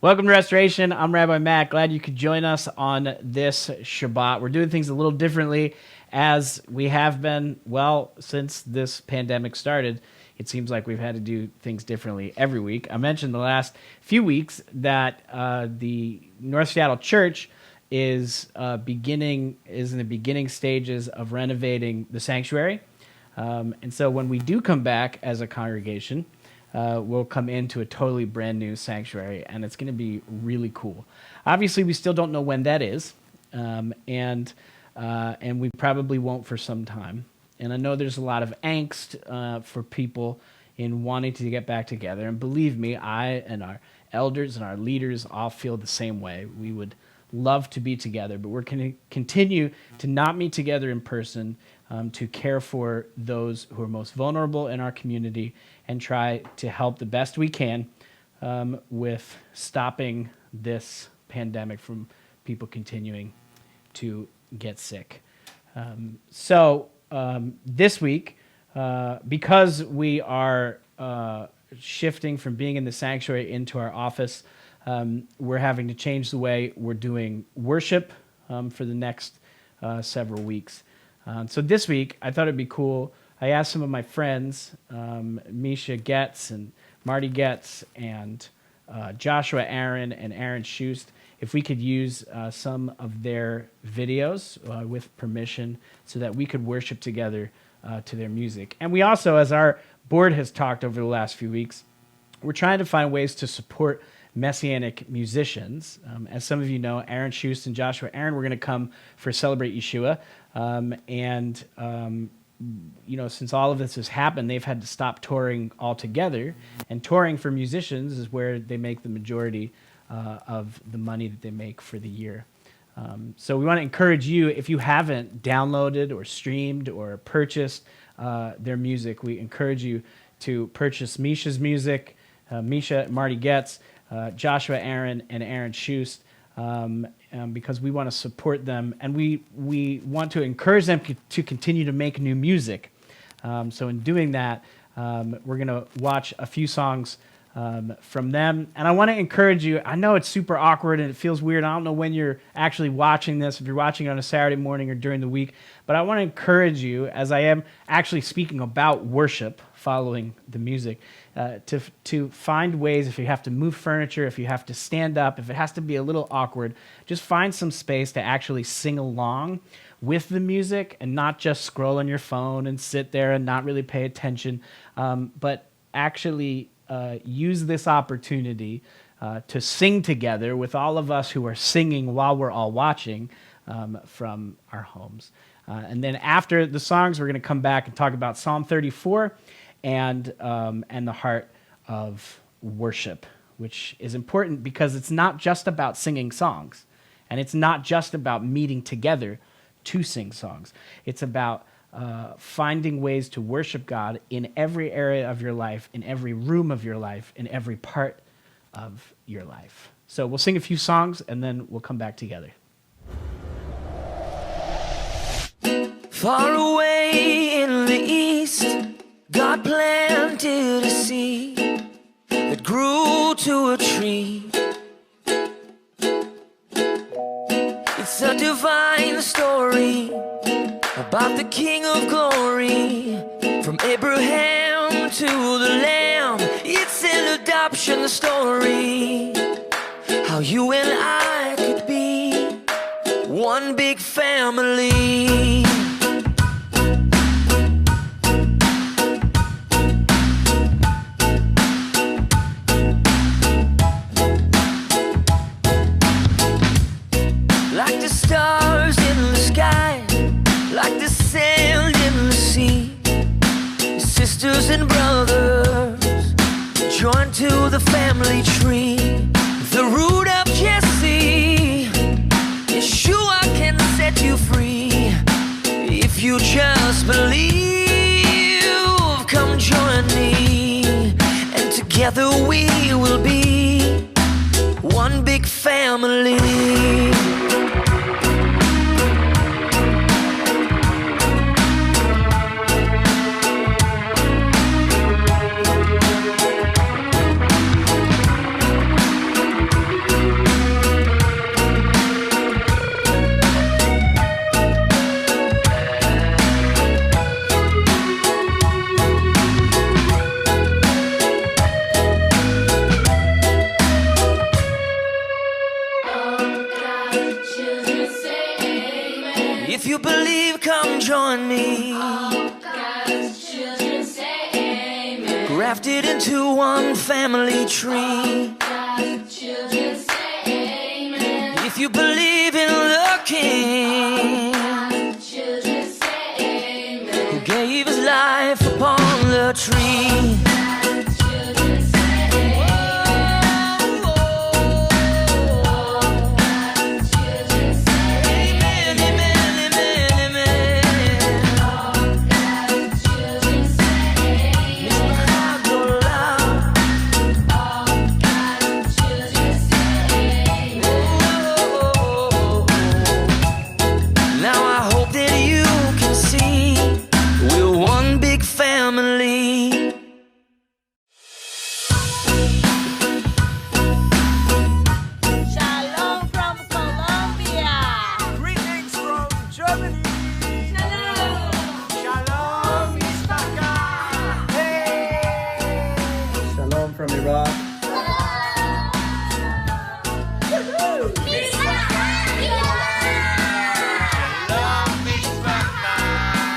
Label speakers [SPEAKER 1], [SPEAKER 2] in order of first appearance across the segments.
[SPEAKER 1] Welcome to Restoration. I'm Rabbi Matt. Glad you could join us on this Shabbat. We're doing things a little differently as we have been, well, since this pandemic started. It seems like we've had to do things differently every week. I mentioned the last few weeks that the North Seattle Church is in the beginning stages of renovating the sanctuary. And so when we do come back as a congregation, we'll come into a totally brand new sanctuary, and it's going to be really cool. Obviously, we still don't know when that is, and we probably won't for some time. And I know there's a lot of angst for people in wanting to get back together. And believe me, I and our elders and our leaders all feel the same way. We would love to be together, but we're going to continue to not meet together in person, to care for those who are most vulnerable in our community and try to help the best we can with stopping this pandemic from people continuing to get sick. This week, because we are shifting from being in the sanctuary into our office, we're having to change the way we're doing worship for the next several weeks. So this week, I thought it'd be cool. I asked some of my friends, Misha Getz and Marty Getz and Joshua Aaron and Aaron Schust, if we could use some of their videos with permission so that we could worship together to their music. And we also, as our board has talked over the last few weeks, we're trying to find ways to support Messianic musicians. As some of you know, Aaron Schust and Joshua Aaron were going to come for Celebrate Yeshua. Since all of this has happened, they've had to stop touring altogether. And touring for musicians is where they make the majority of the money that they make for the year. So we want to encourage you, if you haven't downloaded or streamed or purchased their music, we encourage you to purchase Misha's music, Misha, Marty Getz, Joshua Aaron, and Aaron Schust, because we want to support them, and we want to encourage them to continue to make new music. So in doing that, we're going to watch a few songs from them. And I want to encourage you. I know it's super awkward and it feels weird. I don't know when you're actually watching this, if you're watching it on a Saturday morning or during the week, but I want to encourage you, as I am actually speaking about worship following the music, to find ways, if you have to move furniture, if you have to stand up, if it has to be a little awkward, just find some space to actually sing along with the music and not just scroll on your phone and sit there and not really pay attention, but actually use this opportunity to sing together with all of us who are singing while we're all watching from our homes. And then after the songs, we're going to come back and talk about Psalm 34 and the heart of worship, which is important because it's not just about singing songs, and it's not just about meeting together to sing songs. It's about finding ways to worship God in every area of your life, in every room of your life, in every part of your life. So we'll sing a few songs, and then we'll come back together.
[SPEAKER 2] Far away in the east, God planted a seed that grew to a tree. It's a divine story about the King of Glory, from Abraham to the Lamb. It's an adoption story, how you and I could be one big family. Like the stars in the sky, like the sand in the sea, sisters and brothers joined to the family tree. The root of Jesse, Yeshua can set you free. If you just believe, come join me, and together we will be one big family. grafted into one family tree.
[SPEAKER 3] Children say amen.
[SPEAKER 2] If you believe in the King,
[SPEAKER 3] Children say amen.
[SPEAKER 2] who gave his life upon the tree.
[SPEAKER 3] Children say amen. Children say
[SPEAKER 2] Amen, amen, amen, amen.
[SPEAKER 3] children say amen. Children say
[SPEAKER 2] Now I hope that you can see we're one big family.
[SPEAKER 4] Shalom from Colombia.
[SPEAKER 5] Greetings from Germany. Shalom, Istaka. Hey.
[SPEAKER 6] Shalom from Iraq.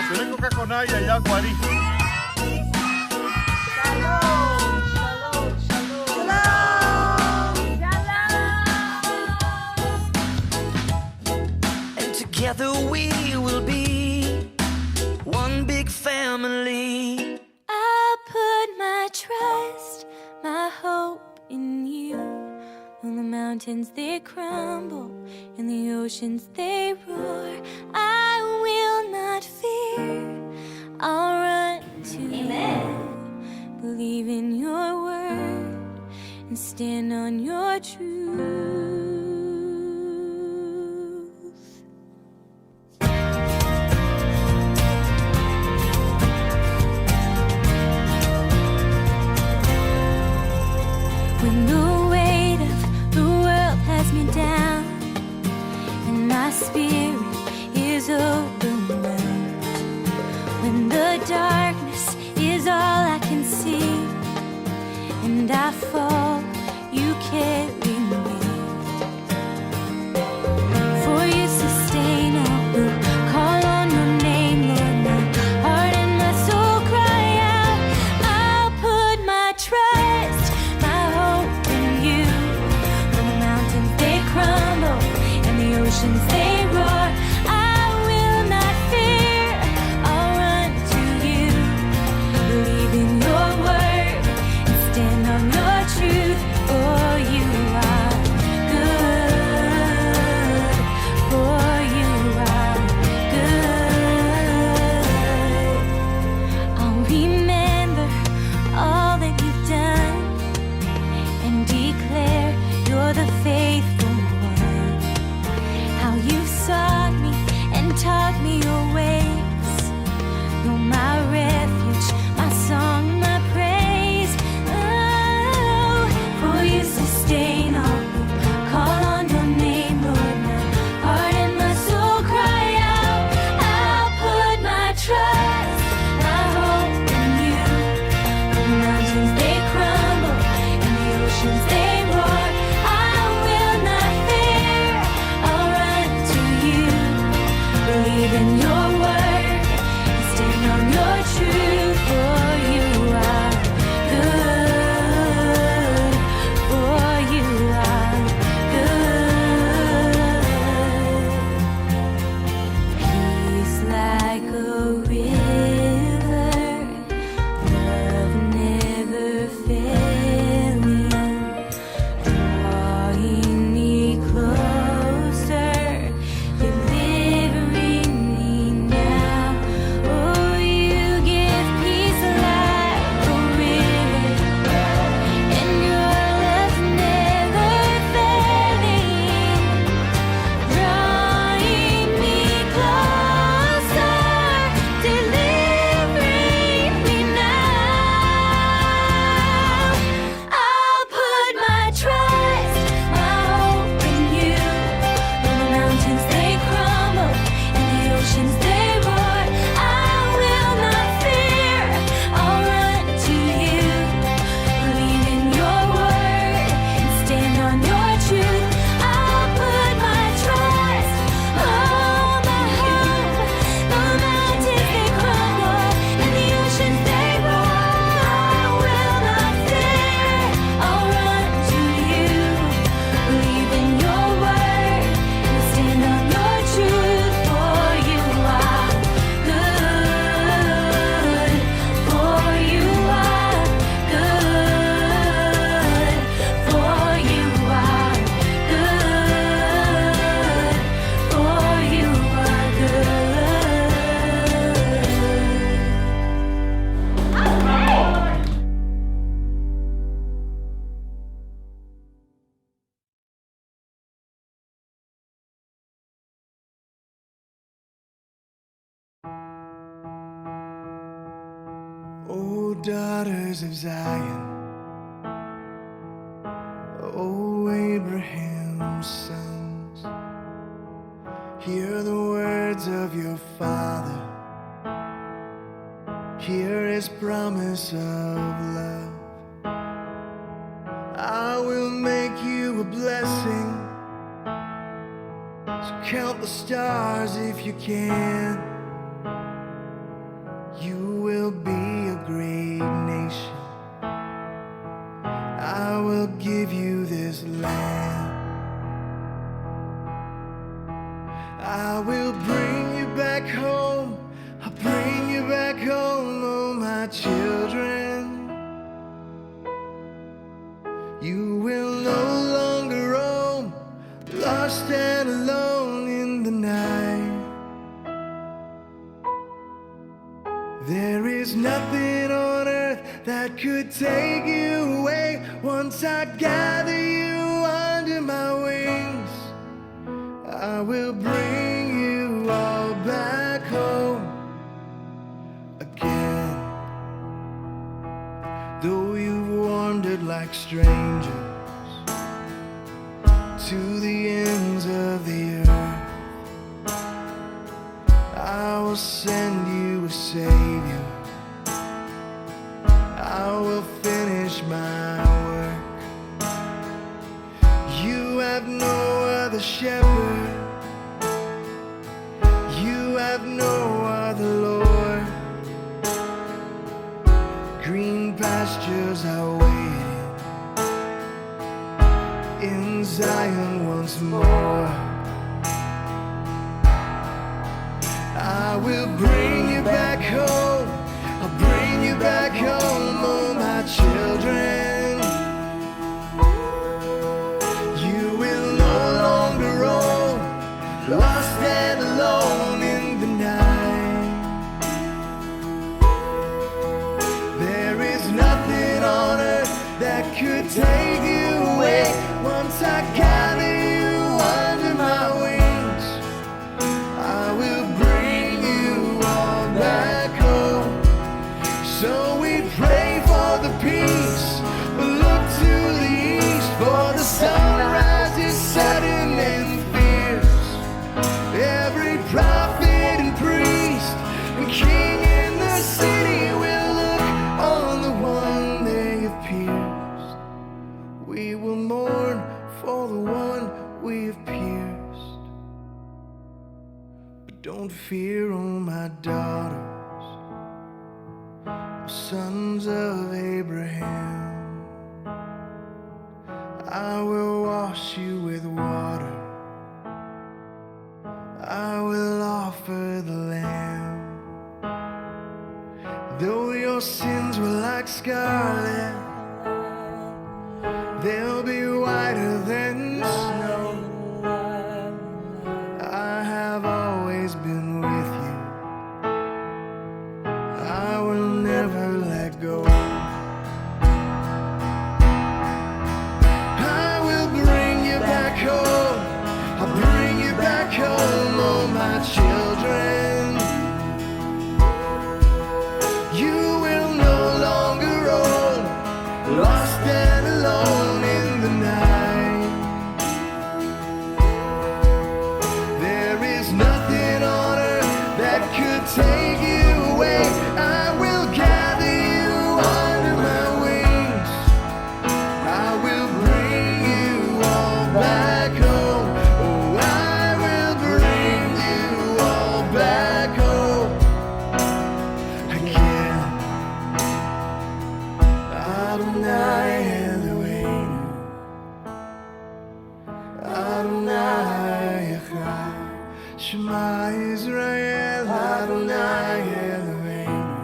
[SPEAKER 5] Suele Coca-Cola y allá Guarí.
[SPEAKER 4] Shalom, shalom, shalom.
[SPEAKER 2] And together we will be one big family.
[SPEAKER 7] I put my trust, my hope in you. When the mountains they crumble and the oceans they roar, I will not fear. I'll run to you. Believe in your word and stand on your truth. When the weight of the world has me down and my spirit is overwhelmed, when the darkness is all I can see and I fall, you carry me. For you sustain all who call on your name, Lord. My heart and my soul cry out. I'll put my trust, my hope in you. When the mountains they crumble and the oceans they roar, I will not fear. I'll run to you. Believe in your word and stand on your truth. For you are good. For you are good. I'll remember all that you've done and declare you're the faithful one. How you sought me and taught me your ways. You're my refuge, my song, my praise. Oh, for you sustain all who call on your name, Lord. My heart and my soul cry out. I'll put my trust, my hope in you. When the mountains they crumble and the oceans they roar, I will not fear. I'll run to you. Believe in your word and stand on your truth. For you are good. For you are good. Peace like a river, love never failing, drawing me closer, delivering me now. Oh, you give
[SPEAKER 8] O daughters of Zion, O Abraham's sons, hear the words of your father, hear his promise of love. I will make you a blessing, so count the stars if you can. You will be a great nation. I will give you this land. I will bring you back home. I'll bring you back home, oh my children. You will no longer roam, lost and alone in the night. There is nothing on earth that could take you away. Once I gather you under my wings, I will bring you all back home again. Though you've wandered like strangers to the ends of the earth, I will send you a Savior. I will finish my work. You have no other shepherd. You have no other Lord. Green pastures are waiting in Zion once more. I will bring you back home. I'll bring you back home, oh my children. You will no longer roam, lost and alone in the night. There is nothing on earth that could take you away. Once I gather you under my wings, I will bring you all back home. So we pray for the peace, but look to the east, for the sunrise is sudden and fierce. Every prophet and priest and king in the city will look on the one they have pierced. We will mourn for the one we have pierced. But don't fear, oh my daughters, sons of Abraham. I will wash you with water. I will offer the Lamb. Though your sins were like scarlet, they'll be whiter than snow. I have always been with you. I will never let go. I will bring you back home. I'll bring you back home, oh my children. You will no longer roam, lost and alone in the night. There is nothing on earth that could take you away. I will gather you under my wings. I will bring you all back home. Oh, I will bring you all back home again. Adonai Eloheinu, Adonai Echad, Shema Israel, Adonai Eloheinu,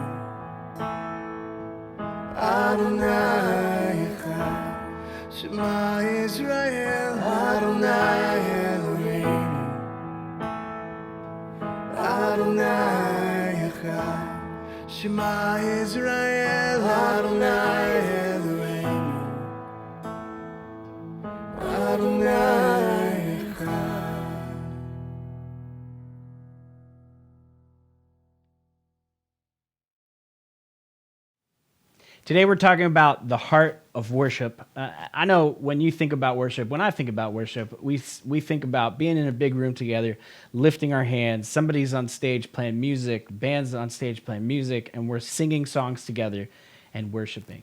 [SPEAKER 8] Adonai Echad, Shema Israel, Adonai Eloheinu, Adonai Echad, Shema Israel, Adonai Eloheinu, Adonai Echad.
[SPEAKER 1] Today we're talking about the heart of worship. I know when you think about worship, when I think about worship, we think about being in a big room together, lifting our hands. Somebody's on stage playing music, bands on stage playing music, and we're singing songs together and worshiping.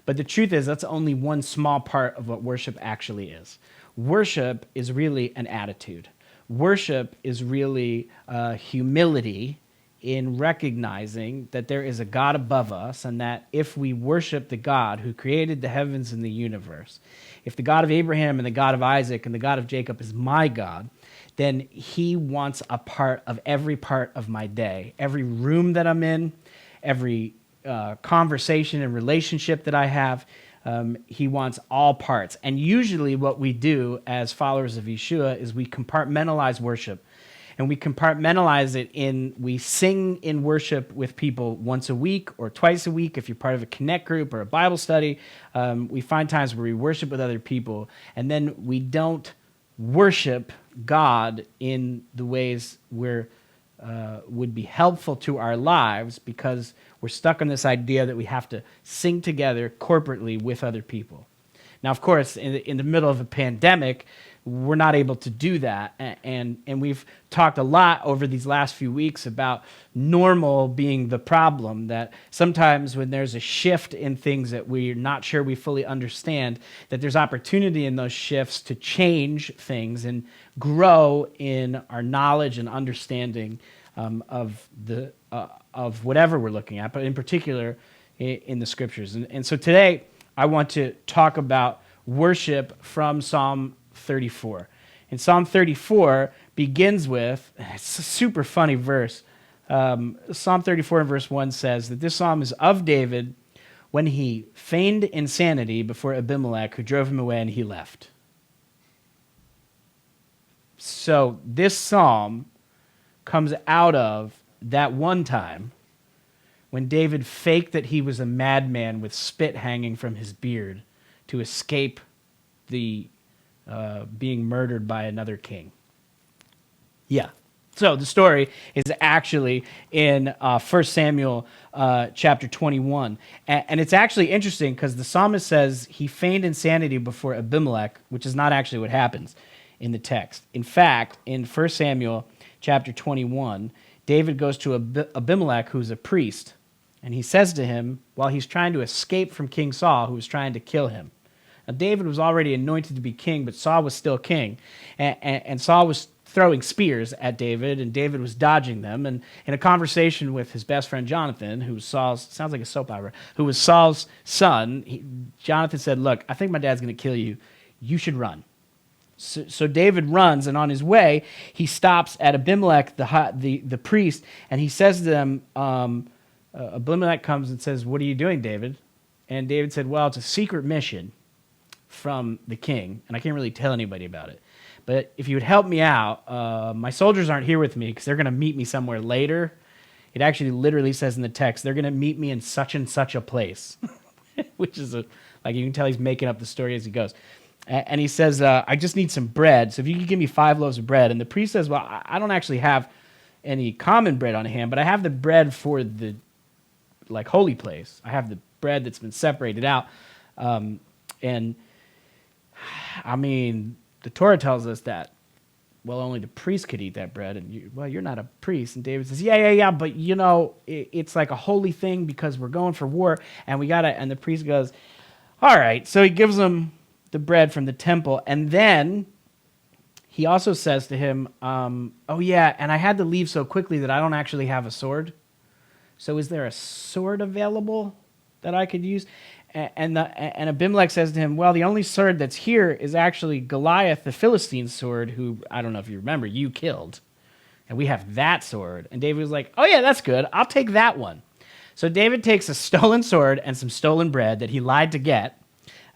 [SPEAKER 1] But the truth is, that's only one small part of what worship actually is. Worship is really an attitude. Worship is really humility in recognizing that there is a God above us, and that if we worship the God who created the heavens and the universe, if the God of Abraham and the God of Isaac and the God of Jacob is my God, then he wants a part of every part of my day, every room that I'm in, every conversation and relationship that I have. He wants all parts. And usually what we do as followers of Yeshua is we compartmentalize worship. And we compartmentalize it we sing in worship with people once a week or twice a week if you're part of a connect group or a Bible study. We find times where we worship with other people, and then we don't worship God in the ways where would be helpful to our lives, because we're stuck on this idea that we have to sing together corporately with other people. Now, of course, in the middle of a pandemic, we're not able to do that. And we've talked a lot over these last few weeks about normal being the problem, that sometimes when there's a shift in things that we're not sure we fully understand, that there's opportunity in those shifts to change things and grow in our knowledge and understanding of whatever we're looking at, but in particular in the scriptures. And so today I want to talk about worship from Psalm 34. And Psalm 34 begins with, it's a super funny verse. Psalm 34 and verse 1 says that this psalm is of David when he feigned insanity before Abimelech, who drove him away, and he left. So this psalm comes out of that one time when David faked that he was a madman with spit hanging from his beard to escape the being murdered by another king. Yeah. So the story is actually in 1 Samuel chapter 21. And it's actually interesting because the psalmist says he feigned insanity before Abimelech, which is not actually what happens in the text. In fact, in 1 Samuel chapter 21, David goes to Abimelech, who's a priest, and he says to him, while he's trying to escape from King Saul, who was trying to kill him. Now, David was already anointed to be king, but Saul was still king. And Saul was throwing spears at David, and David was dodging them. And in a conversation with his best friend Jonathan, who was Saul's, sounds like a soap opera, who was Saul's son, Jonathan said, look, I think my dad's going to kill you. You should run. So David runs, and on his way, he stops at Abimelech, the priest, and he says to them, Abimelech comes and says, what are you doing, David? And David said, well, it's a secret mission from the king, and I can't really tell anybody about it. But if you would help me out, my soldiers aren't here with me because they're going to meet me somewhere later. It actually literally says in the text, they're going to meet me in such and such a place, which is like you can tell he's making up the story as he goes. And he says, I just need some bread. So if you could give me 5 loaves of bread. And the priest says, well, I don't actually have any common bread on hand, but I have the bread for the holy place. I have the bread that's been separated out. And I mean, the Torah tells us that, well, only the priest could eat that bread. And you're not a priest. And David says, yeah, but it's like a holy thing because we're going for war and we got to, and the priest goes, all right. So he gives him the bread from the temple. And then he also says to him, oh yeah, and I had to leave so quickly that I don't actually have a sword. So is there a sword available that I could use? And Abimelech says to him, well, the only sword that's here is actually Goliath, the Philistine sword, who, I don't know if you remember, you killed. And we have that sword. And David was like, oh yeah, that's good. I'll take that one. So David takes a stolen sword and some stolen bread that he lied to get,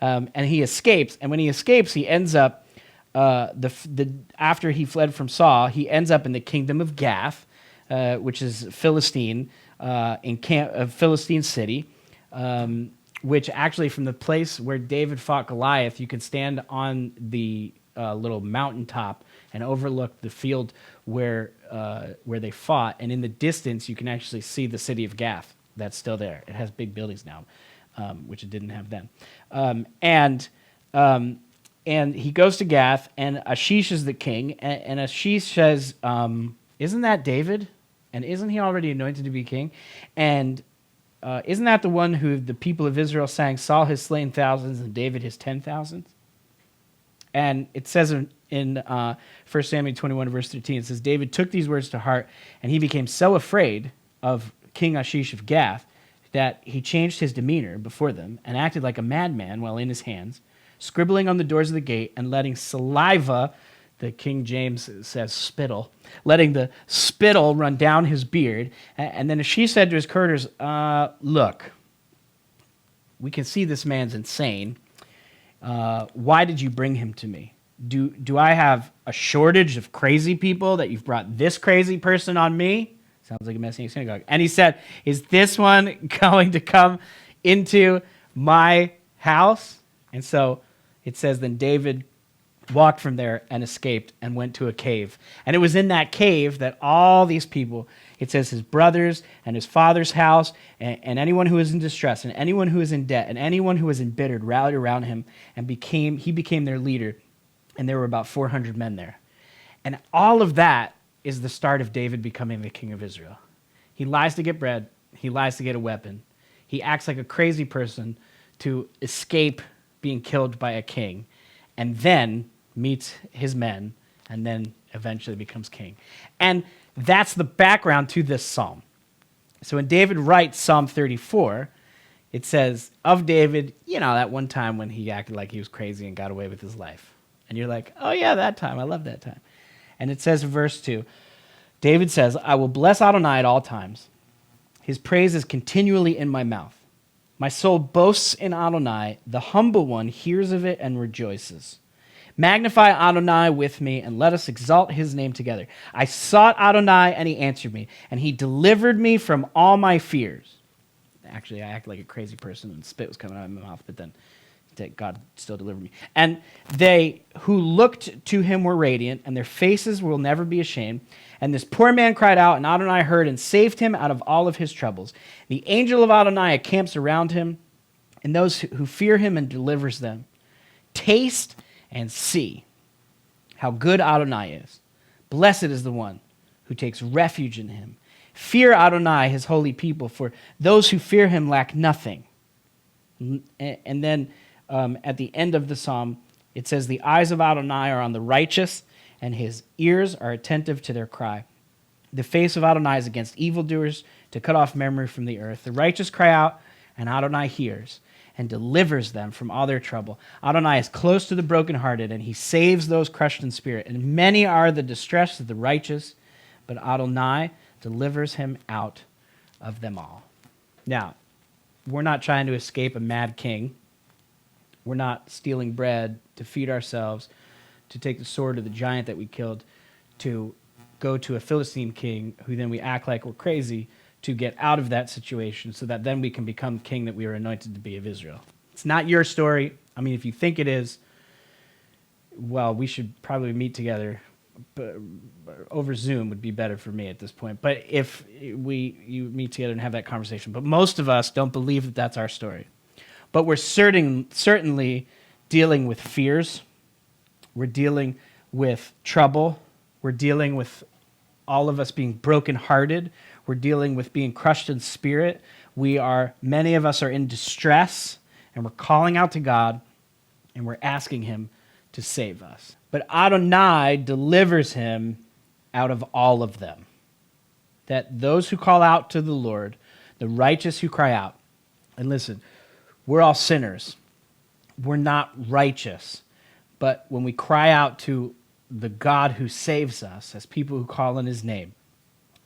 [SPEAKER 1] and he escapes. And when he escapes, he ends up, after he fled from Saul, he ends up in the kingdom of Gath, which is Philistine, Philistine city, which actually from the place where David fought Goliath, you can stand on the little mountaintop and overlook the field where they fought. And in the distance, you can actually see the city of Gath that's still there. It has big buildings now. which it didn't have then. And he goes to Gath, and Ashish is the king, and Ashish says, isn't that David? And isn't he already anointed to be king? And isn't that the one who the people of Israel sang, Saul has slain thousands and David his 10,000s? And it says in 1 Samuel 21, verse 13, it says, David took these words to heart, and he became so afraid of King Ashish of Gath that he changed his demeanor before them and acted like a madman while in his hands, scribbling on the doors of the gate and letting saliva, the King James says spittle, letting the spittle run down his beard. And then Ashish said to his courtiers, look, we can see this man's insane. Why did you bring him to me? Do I have a shortage of crazy people that you've brought this crazy person on me? Sounds like a Messianic synagogue. And he said, is this one going to come into my house? And so it says, then David walked from there and escaped and went to a cave. And it was in that cave that all these people, it says his brothers and his father's house and anyone who was in distress and anyone who was in debt and anyone who was embittered rallied around him and he became their leader. And there were about 400 men there. And all of that is the start of David becoming the king of Israel. He lies to get bread. He lies to get a weapon. He acts like a crazy person to escape being killed by a king, and then meets his men, and then eventually becomes king. And that's the background to this psalm. So when David writes Psalm 34, it says, of David, that one time when he acted like he was crazy and got away with his life. And you're like, oh yeah, that time. I love that time. And it says in verse 2, David says, I will bless Adonai at all times. His praise is continually in my mouth. My soul boasts in Adonai. The humble one hears of it and rejoices. Magnify Adonai with me, and let us exalt his name together. I sought Adonai, and he answered me, and he delivered me from all my fears. Actually, I acted like a crazy person, and spit was coming out of my mouth, but then God still delivered me. And they who looked to him were radiant, and their faces will never be ashamed. And this poor man cried out, and Adonai heard and saved him out of all of his troubles. The angel of Adonai camps around him, and those who fear him, and delivers them. Taste and see how good Adonai is. Blessed is the one who takes refuge in him. Fear Adonai, his holy people, for those who fear him lack nothing. And then at the end of the psalm, it says, the eyes of Adonai are on the righteous, and his ears are attentive to their cry. The face of Adonai is against evildoers, to cut off memory from the earth. The righteous cry out, and Adonai hears and delivers them from all their trouble. Adonai is close to the brokenhearted, and he saves those crushed in spirit. And many are the distress of the righteous, but Adonai delivers him out of them all. Now, we're not trying to escape a mad king. We're not stealing bread to feed ourselves, to take the sword of the giant that we killed, to go to a Philistine king who then we act like we're crazy to get out of that situation so that then we can become king that we were anointed to be of Israel. It's not your story. I mean, if you think it is, well, we should probably meet together. But over Zoom would be better for me at this point. But if you meet together and have that conversation. But most of us don't believe that that's our story. But we're certainly dealing with fears. We're dealing with trouble. We're dealing with all of us being brokenhearted. We're dealing with being crushed in spirit. Many of us are in distress, and we're calling out to God, and we're asking him to save us. But Adonai delivers him out of all of them. That those who call out to the Lord, the righteous who cry out, and listen, we're all sinners. We're not righteous. But when we cry out to the God who saves us, as people who call on his name,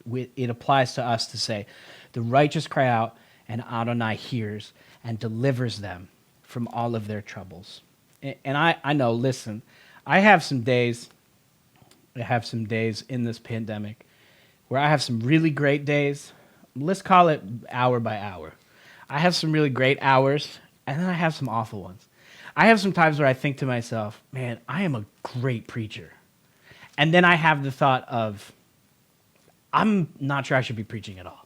[SPEAKER 1] it applies to us to say, the righteous cry out, and Adonai hears and delivers them from all of their troubles. And I know, listen, I have some days in this pandemic where I have some really great days. Let's call it hour by hour. I have some really great hours, and then I have some awful ones. I have some times where I think to myself, man, I am a great preacher. And then I have the thought of, I'm not sure I should be preaching at all.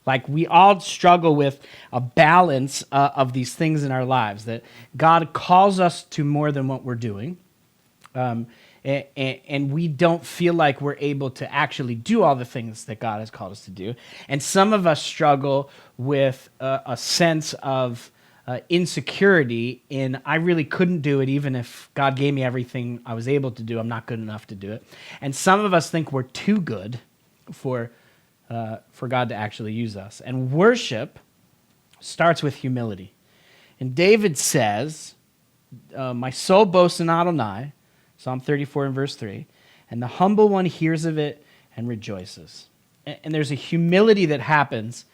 [SPEAKER 1] Like we all struggle with a balance of these things in our lives, that God calls us to more than what we're doing. And we don't feel like we're able to actually do all the things that God has called us to do. And some of us struggle with a sense of insecurity in, I really couldn't do it even if God gave me everything I was able to do. I'm not good enough to do it. And some of us think we're too good for God to actually use us. And worship starts with humility. And David says, my soul boasts in Adonai, Psalm 34 and verse 3, and the humble one hears of it and rejoices. And there's a humility that happens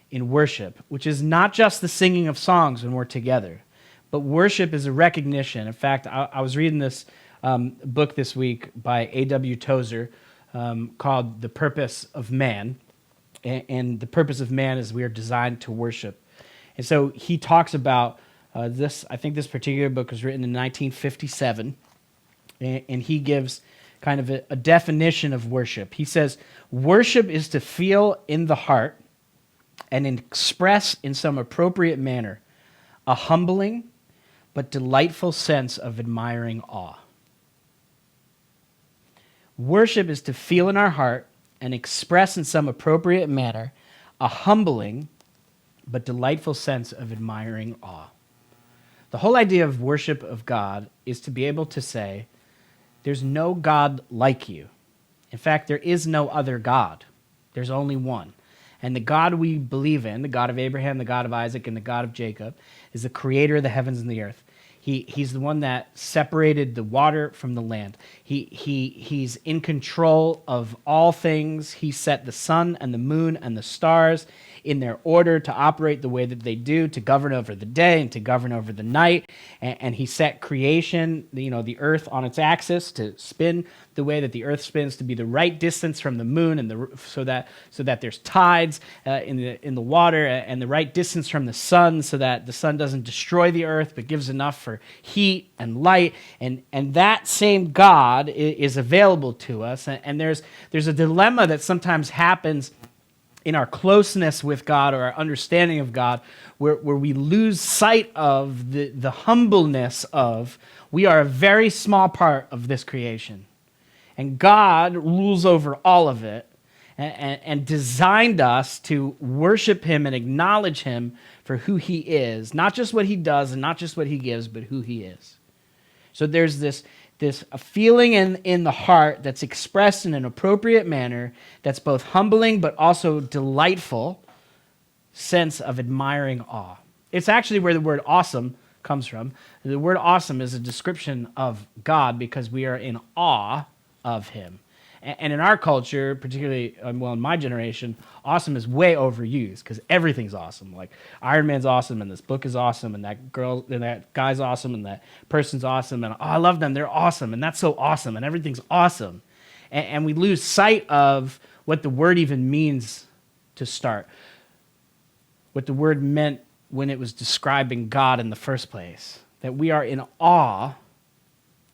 [SPEAKER 1] in worship, which is not just the singing of songs when we're together, but worship is a recognition. In fact, I was reading this book this week by A.W. Tozer called The Purpose of Man. And the purpose of man is we are designed to worship. And so he talks about this. I think this particular book was written in 1957. And he gives kind of a definition of worship. He says, worship is to feel in the heart and express in some appropriate manner a humbling but delightful sense of admiring awe. Worship is to feel in our heart and express in some appropriate manner a humbling but delightful sense of admiring awe. The whole idea of worship of God is to be able to say, there's no God like you. In fact, there is no other God. There's only one. And the God we believe in, the God of Abraham, the God of Isaac, and the God of Jacob, is the creator of the heavens and the earth. He's the one that separated the water from the land. He's in control of all things. He set the sun and the moon and the stars in their order to operate the way that they do, to govern over the day and to govern over the night. And he set creation, the earth on its axis to spin the way that the earth spins, to be the right distance from the moon, and so that there's tides in the water, and the right distance from the sun, so that the sun doesn't destroy the earth but gives enough for heat and light. And that same God is available to us. And there's a dilemma that sometimes happens in our closeness with God or our understanding of God, where we lose sight of the humbleness of, we are a very small part of this creation. And God rules over all of it and designed us to worship him and acknowledge him for who he is, not just what he does and not just what he gives, but who he is. So there's this a feeling in the heart that's expressed in an appropriate manner that's both humbling but also delightful sense of admiring awe. It's actually where the word awesome comes from. The word awesome is a description of God because we are in awe of him. And in our culture, particularly, in my generation, awesome is way overused because everything's awesome. Like Iron Man's awesome, and this book is awesome, and that girl, and that guy's awesome, and that person's awesome, and I love them, they're awesome, and that's so awesome, and everything's awesome. And we lose sight of what the word even means to start. What the word meant when it was describing God in the first place. That we are in awe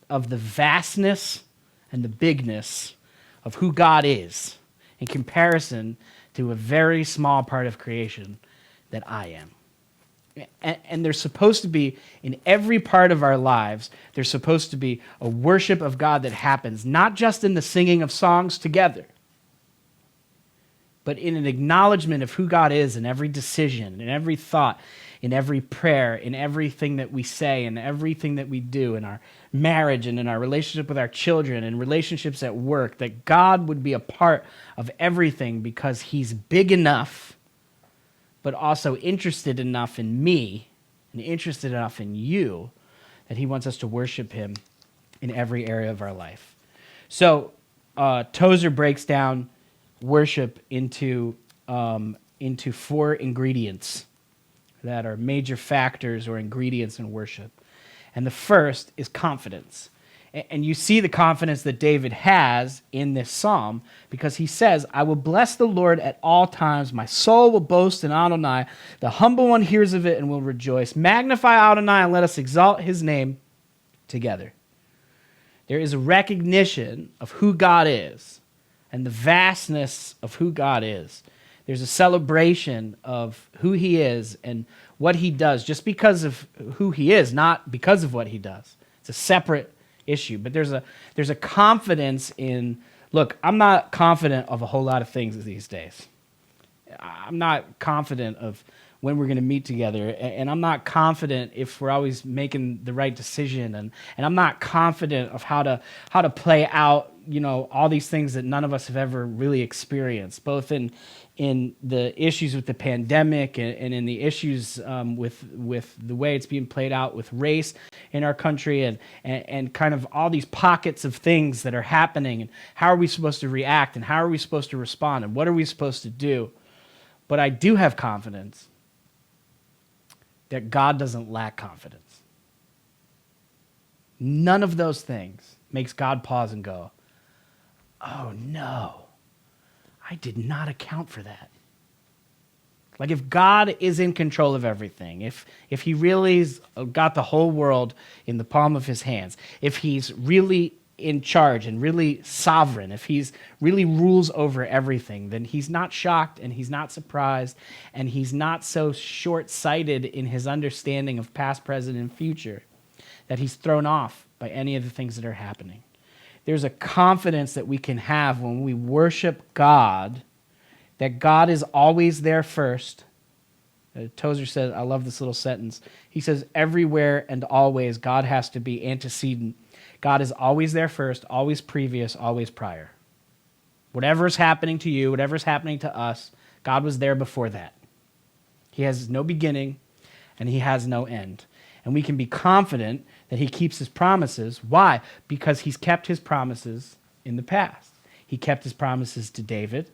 [SPEAKER 1] of the vastness and the bigness of who God is in comparison to a very small part of creation that I am. And there's supposed to be, in every part of our lives, there's supposed to be a worship of God that happens, not just in the singing of songs together, but in an acknowledgement of who God is in every decision, in every thought, in every prayer, in everything that we say, in everything that we do, in our marriage and in our relationship with our children, and relationships at work, that God would be a part of everything because he's big enough, but also interested enough in me and interested enough in you that he wants us to worship him in every area of our life. So Tozer breaks down worship into 4 ingredients that are major factors or ingredients in worship. And the first is confidence. And you see the confidence that David has in this psalm because he says, I will bless the Lord at all times. My soul will boast in Adonai. The humble one hears of it and will rejoice. Magnify Adonai and let us exalt his name together. There is a recognition of who God is and the vastness of who God is There's a celebration of who he is and what he does, just because of who he is, not because of what he does. It's a separate issue. But there's a confidence in, look, I'm not confident of a whole lot of things these days. I'm not confident of when we're going to meet together, and I'm not confident if we're always making the right decision, and I'm not confident of how to play out, all these things that none of us have ever really experienced, both in the issues with the pandemic and in the issues with the way it's being played out with race in our country, and kind of all these pockets of things that are happening, and how are we supposed to react, and how are we supposed to respond, and what are we supposed to do. But I do have confidence that God doesn't lack confidence. None of those things makes God pause and go, oh no, I did not account for that. Like, if God is in control of everything, if he really's got the whole world in the palm of his hands, if he's really in charge and really sovereign, if he's really rules over everything, then he's not shocked and he's not surprised and he's not so short-sighted in his understanding of past, present, and future that he's thrown off by any of the things that are happening. There's a confidence that we can have when we worship God, that God is always there first. Tozer said, I love this little sentence. He says, everywhere and always, God has to be antecedent. God is always there first, always previous, always prior. Whatever is happening to you, whatever is happening to us, God was there before that. He has no beginning and he has no end. And we can be confident that he keeps his promises. Why? Because he's kept his promises in the past. He kept his promises to David.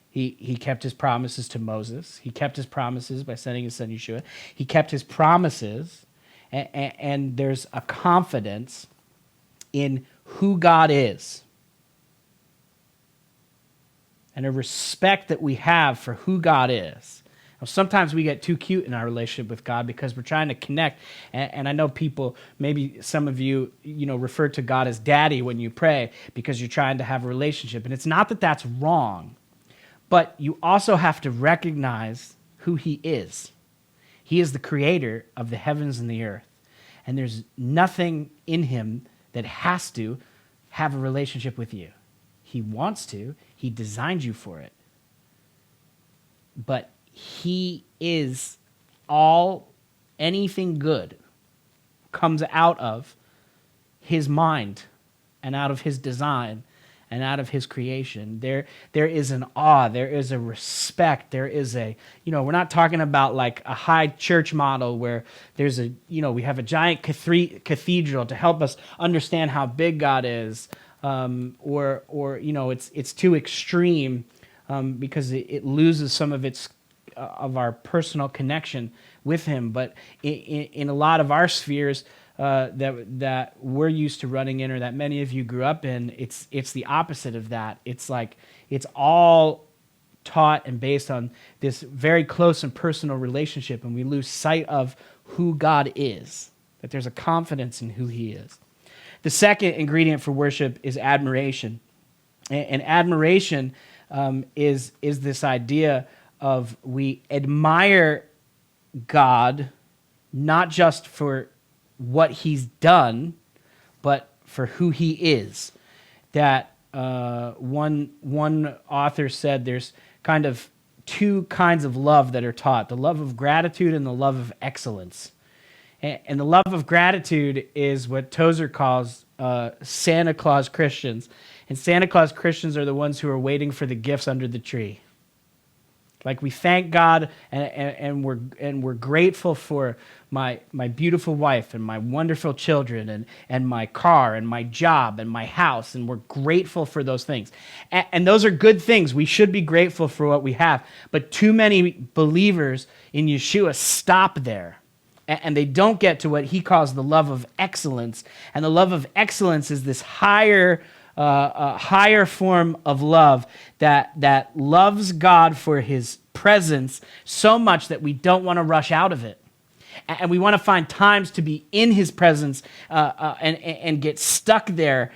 [SPEAKER 1] He kept his promises to Moses. He kept his promises by sending his son Yeshua. He kept his promises, and there's a confidence in who God is, and a respect that we have for who God is. Now, sometimes we get too cute in our relationship with God because we're trying to connect, and I know people, maybe some of you, refer to God as daddy when you pray because you're trying to have a relationship, and it's not that that's wrong, but you also have to recognize who he is. He is the creator of the heavens and the earth, and there's nothing in him that has to have a relationship with you. He wants to. He designed you for it. But he is anything good comes out of his mind and out of his design and out of his creation. There is an awe, there is a respect, there is we're not talking about like a high church model where there's we have a giant cathedral to help us understand how big God is, or it's too extreme because it loses some of of our personal connection with him. But in a lot of our spheres, that we're used to running in, or that many of you grew up in, it's the opposite of that. It's like it's all taught and based on this very close and personal relationship, and we lose sight of who God is, that there's a confidence in who he is. The second ingredient for worship is admiration. And admiration is this idea of we admire God not just for what he's done, but for who he is. That one author said there's kind of two kinds of love that are taught: the love of gratitude and the love of excellence. And the love of gratitude is what Tozer calls Santa Claus Christians. And Santa Claus Christians are the ones who are waiting for the gifts under the tree. Like, we thank God and we're grateful for my beautiful wife and my wonderful children and my car and my job and my house, and we're grateful for those things. And those are good things. We should be grateful for what we have. But too many believers in Yeshua stop there, and they don't get to what he calls the love of excellence. And the love of excellence is this higher form of love that loves God for his presence so much that we don't want to rush out of it. And we want to find times to be in his presence and get stuck there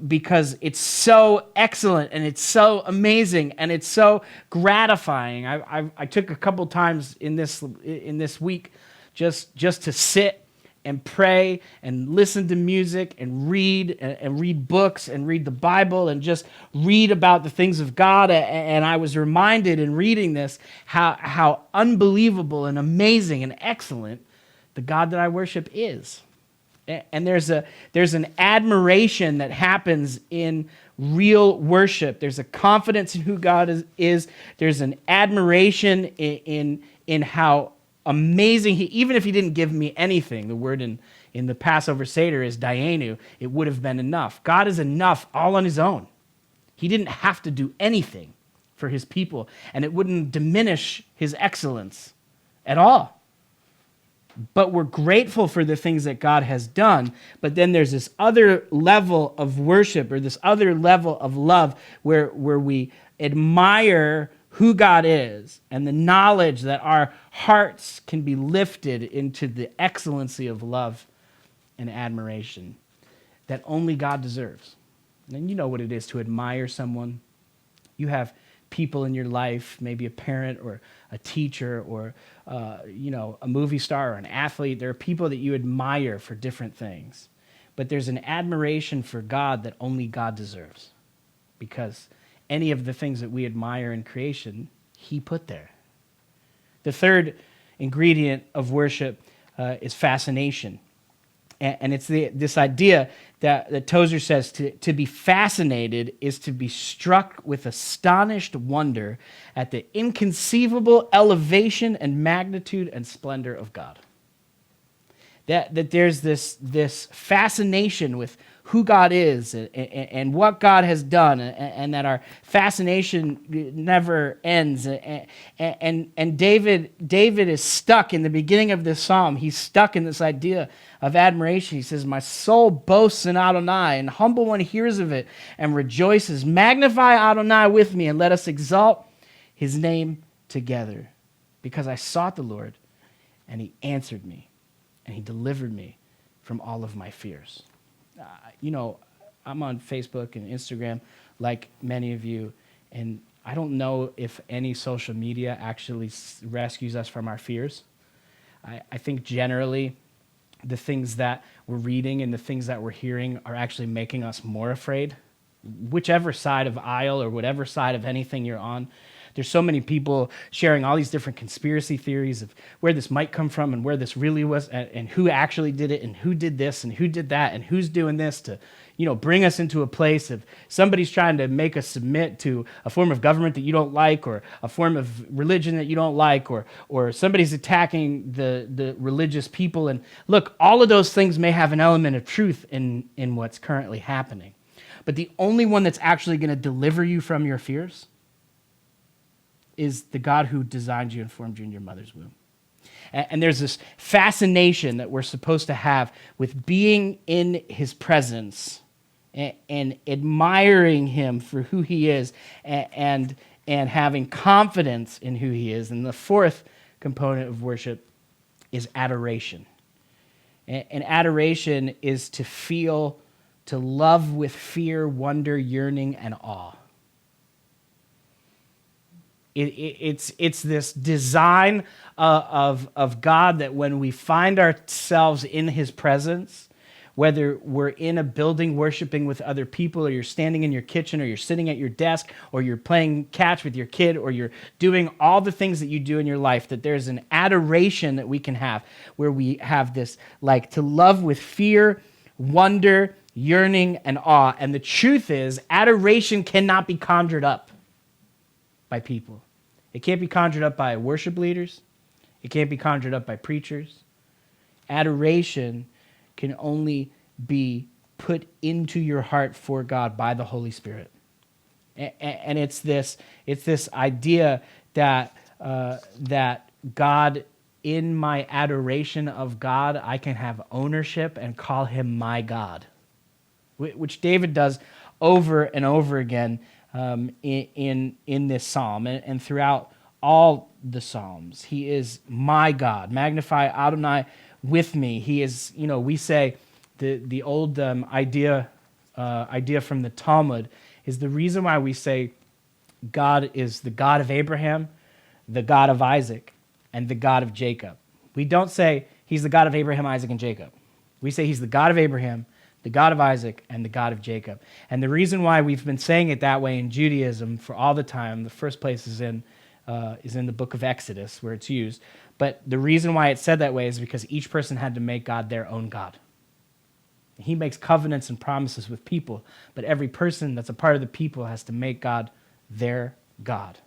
[SPEAKER 1] because it's so excellent and it's so amazing and it's so gratifying. I took a couple times in this week just to sit and pray and listen to music and read books and read the Bible and just read about the things of God. And I was reminded in reading this how unbelievable and amazing and excellent the God that I worship is. And there's an admiration that happens in real worship. There's a confidence in who God is. There's an admiration in how amazing even if he didn't give me anything, the word in the Passover Seder is dayenu, it would have been enough. God is enough all on his own. He didn't have to do anything for his people, and it wouldn't diminish his excellence at all. But we're grateful for the things that God has done, but then there's this other level of worship or this other level of love where we admire who God is and the knowledge that our hearts can be lifted into the excellency of love and admiration that only God deserves. And you know what it is to admire someone. You have people in your life, maybe a parent or a teacher or a movie star or an athlete. There are people that you admire for different things. But there's an admiration for God that only God deserves, because any of the things that we admire in creation, he put there. The third ingredient of worship is fascination. And it's this idea that Tozer says to be fascinated is to be struck with astonished wonder at the inconceivable elevation and magnitude and splendor of God. That there's this fascination with who God is and what God has done, and that our fascination never ends. And David is stuck in the beginning of this psalm. He's stuck in this idea of admiration. He says, "My soul boasts in Adonai, and humble one hears of it and rejoices. Magnify Adonai with me, and let us exalt his name together. Because I sought the Lord, and he answered me, and he delivered me from all of my fears." I'm on Facebook and Instagram like many of you, and I don't know if any social media actually rescues us from our fears. I think generally the things that we're reading and the things that we're hearing are actually making us more afraid. Whichever side of aisle or whatever side of anything you're on, there's so many people sharing all these different conspiracy theories of where this might come from and where this really was and who actually did it and who did this and who did that and who's doing this to, bring us into a place of somebody's trying to make us submit to a form of government that you don't like, or a form of religion that you don't like, or somebody's attacking the religious people. And look, all of those things may have an element of truth in what's currently happening. But the only one that's actually going to deliver you from your fears is the God who designed you and formed you in your mother's womb. And there's this fascination that we're supposed to have with being in his presence and admiring him for who he is and having confidence in who he is. And the fourth component of worship is adoration. And adoration is to feel, to love with fear, wonder, yearning, and awe. It's this design of God that when we find ourselves in his presence, whether we're in a building worshiping with other people, or you're standing in your kitchen, or you're sitting at your desk, or you're playing catch with your kid, or you're doing all the things that you do in your life, that there's an adoration that we can have where we have this, like, to love with fear, wonder, yearning, and awe. And the truth is, adoration cannot be conjured up by people. It can't be conjured up by worship leaders. It can't be conjured up by preachers. Adoration can only be put into your heart for God by the Holy Spirit. And it's this idea that God, in my adoration of God, I can have ownership and call him my God, which David does over and over again in this psalm and throughout all the Psalms. He is my God. Magnify Adonai with me. He is, we say the old idea from the Talmud is the reason why we say God is the God of Abraham, the God of Isaac, and the God of Jacob. We don't say he's the God of Abraham, Isaac, and Jacob. We say he's the God of Abraham, the God of Isaac, and the God of Jacob. And the reason why we've been saying it that way in Judaism for all the time, the first place is in the book of Exodus where it's used. But the reason why it's said that way is because each person had to make God their own God. He makes covenants and promises with people, but every person that's a part of the people has to make God their God.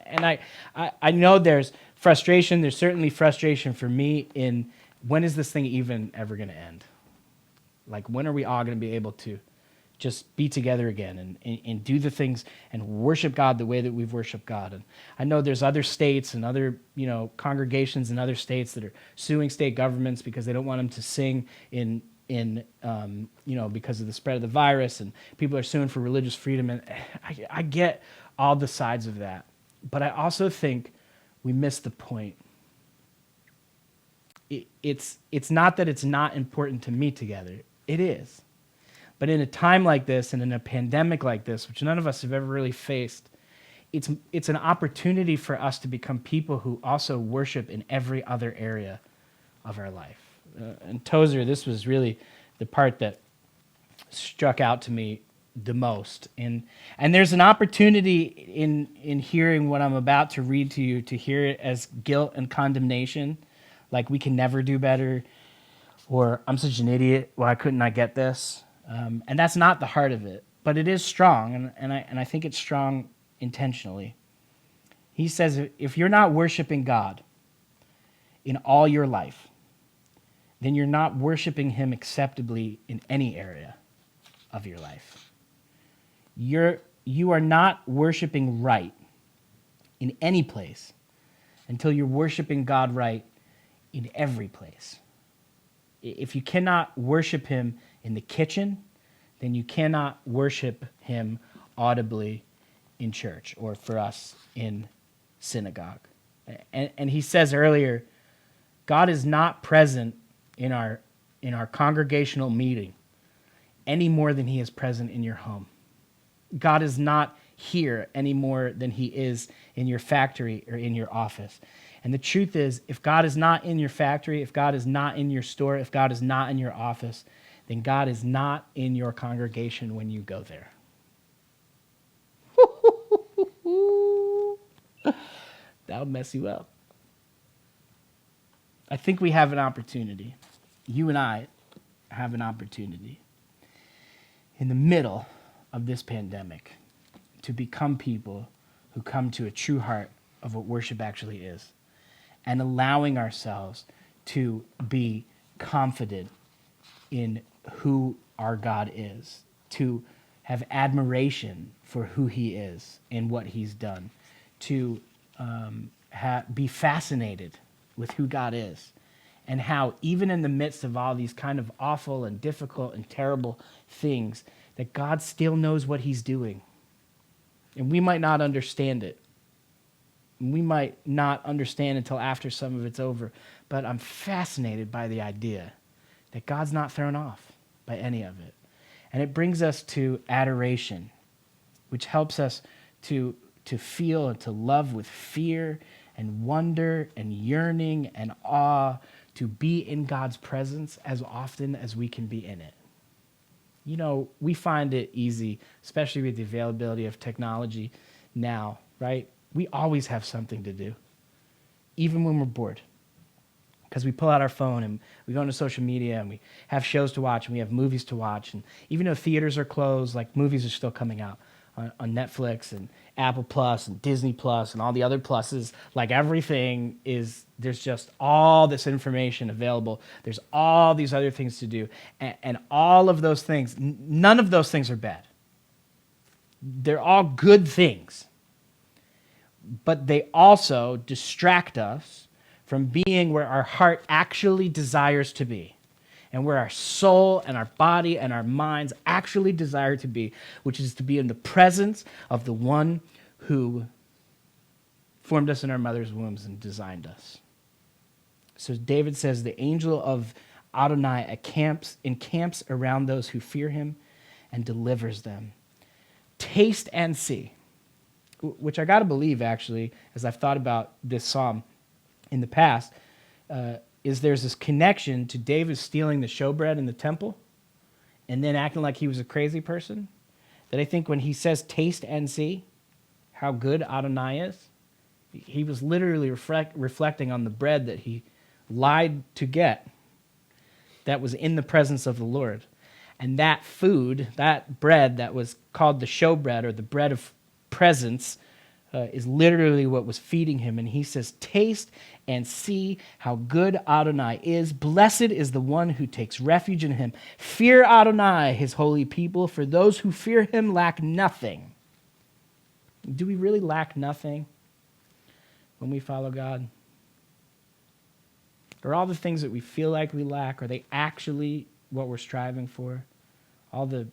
[SPEAKER 1] And I know there's frustration. There's certainly frustration for me in when is this thing even ever going to end? Like, when are we all going to be able to just be together again and do the things and worship God the way that we've worshiped God? And I know there's other states and other, congregations in other states that are suing state governments because they don't want them to sing because of the spread of the virus, and people are suing for religious freedom. And I get all the sides of that. But I also think we miss the point. It's not that it's not important to meet together. It is. But in a time like this and in a pandemic like this, which none of us have ever really faced, it's an opportunity for us to become people who also worship in every other area of our life. And Tozer, this was really the part that struck out to me the most. And there's an opportunity in hearing what I'm about to read to you to hear it as guilt and condemnation, like we can never do better, or I'm such an idiot, why couldn't I get this? And that's not the heart of it, but it is strong, and I think it's strong intentionally. He says, if you're not worshiping God in all your life, then you're not worshiping him acceptably in any area of your life. You are not worshiping right in any place until you're worshiping God right in every place. If you cannot worship him in the kitchen, then you cannot worship him audibly in church, or for us in synagogue. And he says earlier, God is not present in our congregational meeting any more than he is present in your home. God is not here any more than he is in your factory or in your office. And the truth is, if God is not in your factory, if God is not in your store, if God is not in your office, then God is not in your congregation when you go there. That'll mess you up. I think we have an opportunity. You and I have an opportunity in the middle of this pandemic to become people who come to a true heart of what worship actually is, and allowing ourselves to be confident in who our God is, to have admiration for who he is and what he's done, to be fascinated with who God is, and how even in the midst of all these kind of awful and difficult and terrible things, that God still knows what he's doing. And we might not understand it. We might not understand until after some of it's over. But I'm fascinated by the idea that God's not thrown off by any of it. And it brings us to adoration, which helps us to feel and to love with fear and wonder and yearning and awe, to be in God's presence as often as we can be in it. You know, we find it easy, especially with the availability of technology now, right? We always have something to do, even when we're bored. Because we pull out our phone and we go into social media and we have shows to watch and we have movies to watch. And even though theaters are closed, like, movies are still coming out on Netflix and Apple Plus and Disney Plus and all the other pluses. Like, everything is, there's just all this information available. There's all these other things to do. And all of those things, none of those things are bad. They're all good things. But they also distract us from being where our heart actually desires to be, and where our soul and our body and our minds actually desire to be, which is to be in the presence of the one who formed us in our mother's wombs and designed us. So David says, the angel of Adonai encamps around those who fear him and delivers them. Taste and see, which I got to believe, actually, as I've thought about this psalm in the past, is there's this connection to David stealing the showbread in the temple and then acting like he was a crazy person, that I think when he says taste and see how good Adonai is, he was literally reflecting on the bread that he lied to get that was in the presence of the Lord. And that food, that bread that was called the showbread or the bread of presence, is literally what was feeding him. And he says, taste and see how good Adonai is. Blessed is the one who takes refuge in him. Fear Adonai, his holy people, for those who fear him lack nothing. Do we really lack nothing when we follow God? Are all the things that we feel like we lack, are they actually what we're striving for? All the,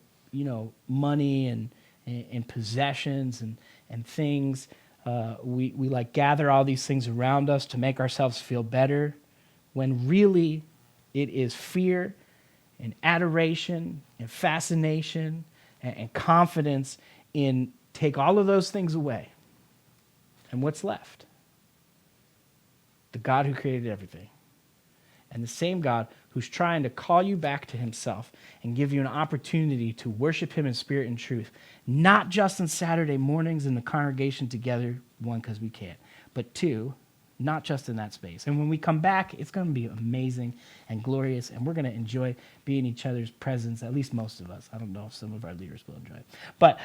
[SPEAKER 1] money and possessions and things. We like gather all these things around us to make ourselves feel better, when really it is fear and adoration and fascination and confidence in take all of those things away. And what's left? The God who created everything. And the same God who's trying to call you back to himself and give you an opportunity to worship him in spirit and truth, not just on Saturday mornings in the congregation together, one, because we can't, but two, not just in that space. And when we come back, it's going to be amazing and glorious, and we're going to enjoy being in each other's presence, at least most of us. I don't know if some of our leaders will enjoy it, but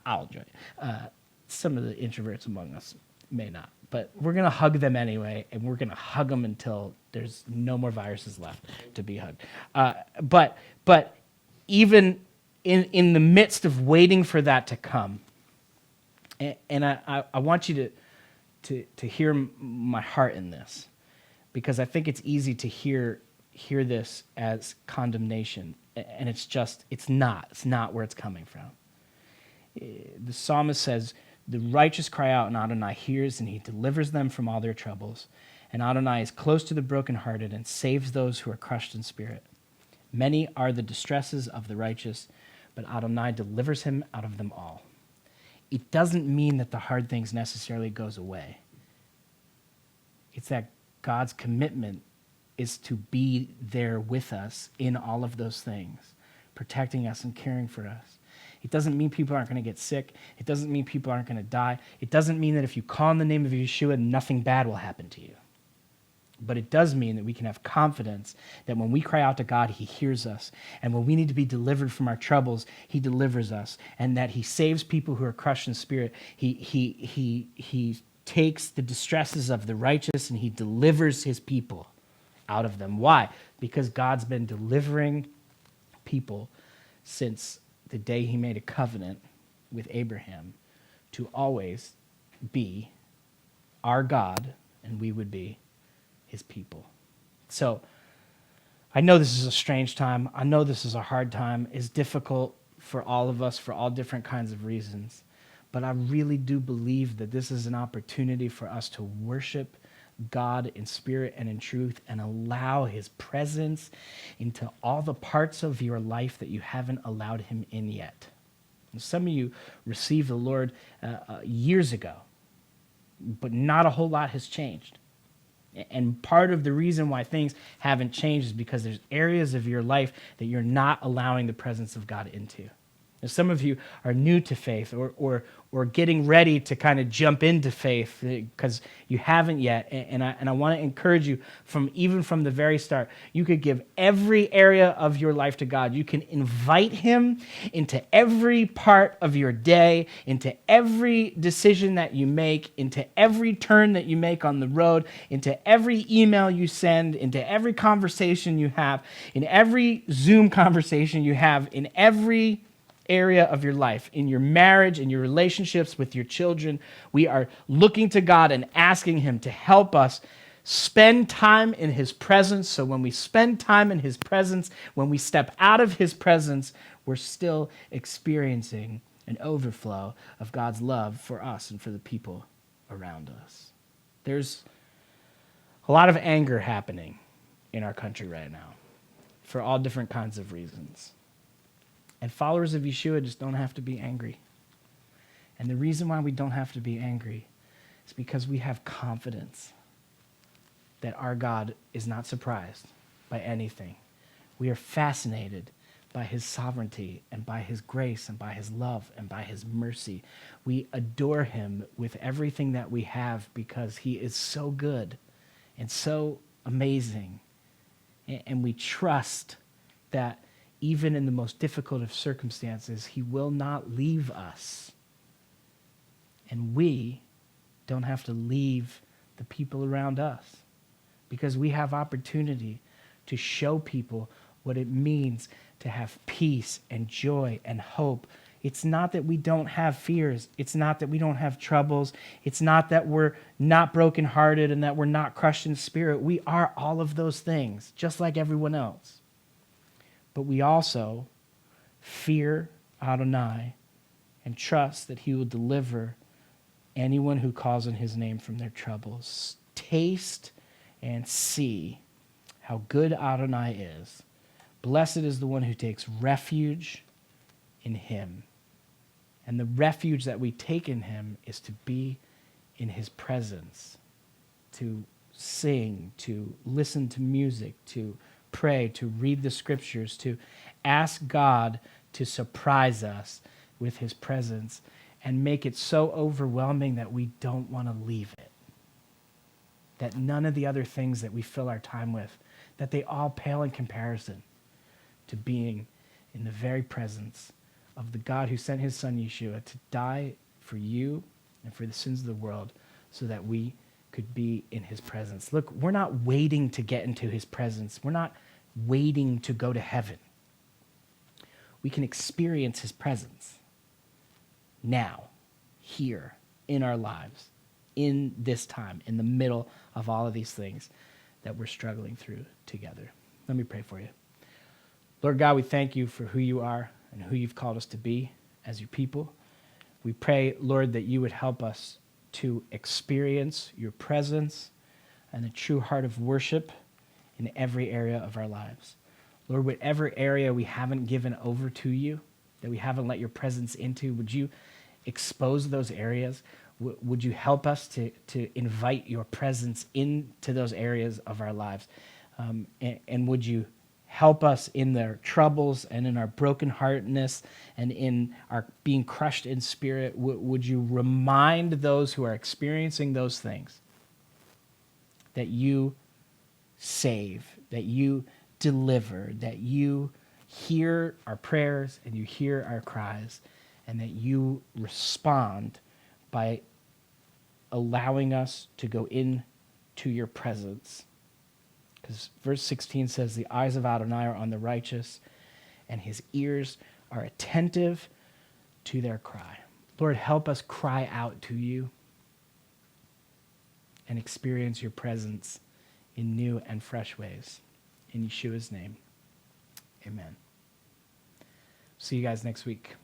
[SPEAKER 1] I'll enjoy it. Some of the introverts among us may not. But we're going to hug them anyway, and we're going to hug them until there's no more viruses left to be hugged. But even in the midst of waiting for that to come, and I want you to hear my heart in this, because I think it's easy to hear this as condemnation, and it's not where it's coming from. The psalmist says, the righteous cry out, and Adonai hears, and he delivers them from all their troubles. And Adonai is close to the brokenhearted and saves those who are crushed in spirit. Many are the distresses of the righteous, but Adonai delivers him out of them all. It doesn't mean that the hard things necessarily goes away. It's that God's commitment is to be there with us in all of those things, protecting us and caring for us. It doesn't mean people aren't going to get sick. It doesn't mean people aren't going to die. It doesn't mean that if you call on the name of Yeshua, nothing bad will happen to you. But it does mean that we can have confidence that when we cry out to God, he hears us. And when we need to be delivered from our troubles, he delivers us. And that he saves people who are crushed in spirit. He takes the distresses of the righteous and he delivers his people out of them. Why? Because God's been delivering people since the day he made a covenant with Abraham to always be our God, and we would be his people. So I know this is a strange time. I know this is a hard time. It's difficult for all of us for all different kinds of reasons. But I really do believe that this is an opportunity for us to worship God in spirit and in truth and allow his presence into all the parts of your life that you haven't allowed him in yet. And some of you received the Lord years ago, but not a whole lot has changed. And part of the reason why things haven't changed is because there's areas of your life that you're not allowing the presence of God into. And some of you are new to faith or getting ready to kind of jump into faith because you haven't yet. And I want to encourage you even from the very start, you could give every area of your life to God. You can invite him into every part of your day, into every decision that you make, into every turn that you make on the road, into every email you send, into every conversation you have, in every Zoom conversation you have, in every area of your life, in your marriage, in your relationships with your children. We are looking to God and asking him to help us spend time in his presence. So when we spend time in his presence, when we step out of his presence, we're still experiencing an overflow of God's love for us and for the people around us. There's a lot of anger happening in our country right now for all different kinds of reasons. And followers of Yeshua just don't have to be angry. And the reason why we don't have to be angry is because we have confidence that our God is not surprised by anything. We are fascinated by his sovereignty and by his grace and by his love and by his mercy. We adore him with everything that we have because he is so good and so amazing. And we trust that even in the most difficult of circumstances, he will not leave us. And we don't have to leave the people around us because we have opportunity to show people what it means to have peace and joy and hope. It's not that we don't have fears. It's not that we don't have troubles. It's not that we're not brokenhearted and that we're not crushed in spirit. We are all of those things, just like everyone else. But we also fear Adonai and trust that he will deliver anyone who calls on his name from their troubles. Taste and see how good Adonai is. Blessed is the one who takes refuge in him. And the refuge that we take in him is to be in his presence, to sing, to listen to music, to pray, to read the scriptures, to ask God to surprise us with his presence and make it so overwhelming that we don't want to leave it. That none of the other things that we fill our time with, that they all pale in comparison to being in the very presence of the God who sent his son Yeshua to die for you and for the sins of the world so that we could be in his presence. Look, we're not waiting to get into his presence. We're not waiting to go to heaven. We can experience his presence now, here, in our lives, in this time, in the middle of all of these things that we're struggling through together. Let me pray for you. Lord God, we thank you for who you are and who you've called us to be as your people. We pray, Lord, that you would help us to experience your presence and a true heart of worship in every area of our lives. Lord, whatever area we haven't given over to you, that we haven't let your presence into, would you expose those areas? Would you help us to invite your presence into those areas of our lives? And would you help us in their troubles and in our brokenheartedness and in our being crushed in spirit? Would you remind those who are experiencing those things that you save, that you deliver, that you hear our prayers and you hear our cries, and that you respond by allowing us to go into your presence. Because verse 16 says, the eyes of Adonai are on the righteous, and his ears are attentive to their cry. Lord, help us cry out to you and experience your presence in new and fresh ways. In Yeshua's name, amen. See you guys next week.